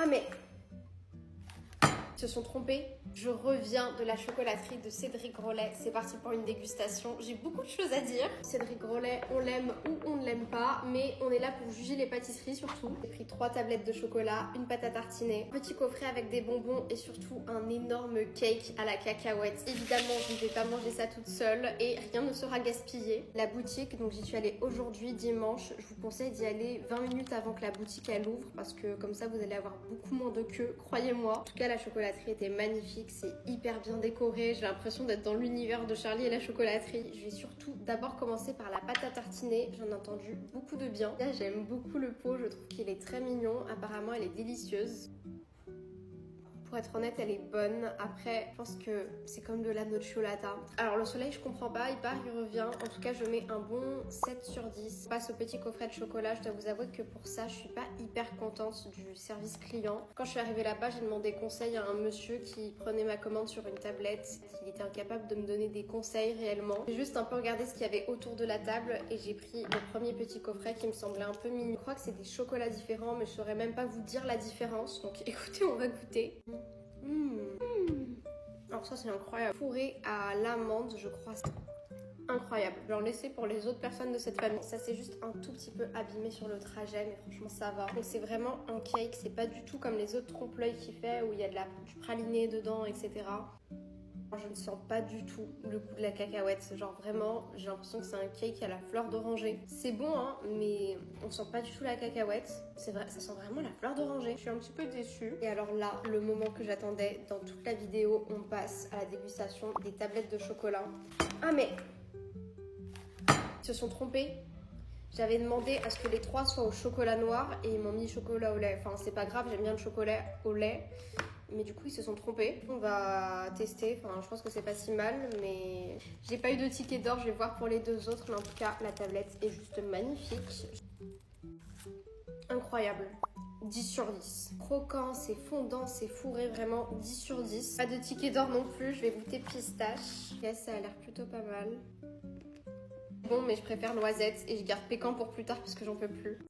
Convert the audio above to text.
Ah mais ils se sont trompés. Je reviens de la chocolaterie de Cédric Grolet. C'est parti pour une dégustation. J'ai beaucoup de choses à dire. Cédric Grolet, on l'aime ou on ne l'aime pas, mais on est là pour juger les pâtisseries surtout. J'ai pris 3 tablettes de chocolat, une pâte à tartiner, un petit coffret avec des bonbons et surtout un énorme cake à la cacahuète. Évidemment, je ne vais pas manger ça toute seule et rien ne sera gaspillé. La boutique, donc j'y suis allée aujourd'hui dimanche. Je vous conseille d'y aller 20 minutes avant que la boutique elle ouvre parce que comme ça vous allez avoir beaucoup moins de queue, croyez-moi. En tout cas, la chocolaterie était magnifique. C'est hyper bien décoré, j'ai l'impression d'être dans l'univers de Charlie et la chocolaterie. Je vais surtout d'abord commencer par la pâte à tartiner, j'en ai entendu beaucoup de bien. Là j'aime beaucoup le pot, je trouve qu'il est très mignon, apparemment elle est délicieuse. Pour être honnête, elle est bonne. Après, je pense que c'est comme de la nocciolata. Alors le soleil, je comprends pas, il part, il revient. En tout cas, je mets un bon 7 sur 10. Je passe au petit coffret de chocolat. Je dois vous avouer que pour ça, je suis pas hyper contente du service client. Quand je suis arrivée là-bas, j'ai demandé conseil à un monsieur qui prenait ma commande sur une tablette. Il était incapable de me donner des conseils réellement. J'ai juste un peu regardé ce qu'il y avait autour de la table et j'ai pris le premier petit coffret qui me semblait un peu mignon. Je crois que c'est des chocolats différents, mais je saurais même pas vous dire la différence. Donc écoutez, on va goûter. Alors ça c'est incroyable. Fourré à l'amande, je crois. Incroyable. Je vais en laisser pour les autres personnes de cette famille. Ça s'est juste un tout petit peu abîmé sur le trajet, mais franchement ça va. Donc c'est vraiment un cake, c'est pas du tout comme les autres trompe-l'œil qu'il fait où il y a du praliné dedans, etc. Je ne sens pas du tout le goût de la cacahuète. Genre vraiment, j'ai l'impression que c'est un cake à la fleur d'oranger. C'est bon, hein, mais on sent pas du tout la cacahuète. C'est vrai, ça sent vraiment la fleur d'oranger. Je suis un petit peu déçue. Et alors là, le moment que j'attendais dans toute la vidéo, on passe à la dégustation des tablettes de chocolat. Ah mais ils se sont trompés. J'avais demandé à ce que les 3 soient au chocolat noir et ils m'ont mis chocolat au lait. Enfin, c'est pas grave, j'aime bien le chocolat au lait. Mais du coup, ils se sont trompés. On va tester. Enfin, je pense que c'est pas si mal, mais j'ai pas eu de ticket d'or. Je vais voir pour les 2 autres. Mais en tout cas, la tablette est juste magnifique. Incroyable. 10 sur 10. Croquant, c'est fondant, c'est fourré, vraiment 10 sur 10. Pas de ticket d'or non plus. Je vais goûter pistache. Yes, ça a l'air plutôt pas mal. Bon, mais je préfère noisette et je garde pécan pour plus tard parce que j'en peux plus.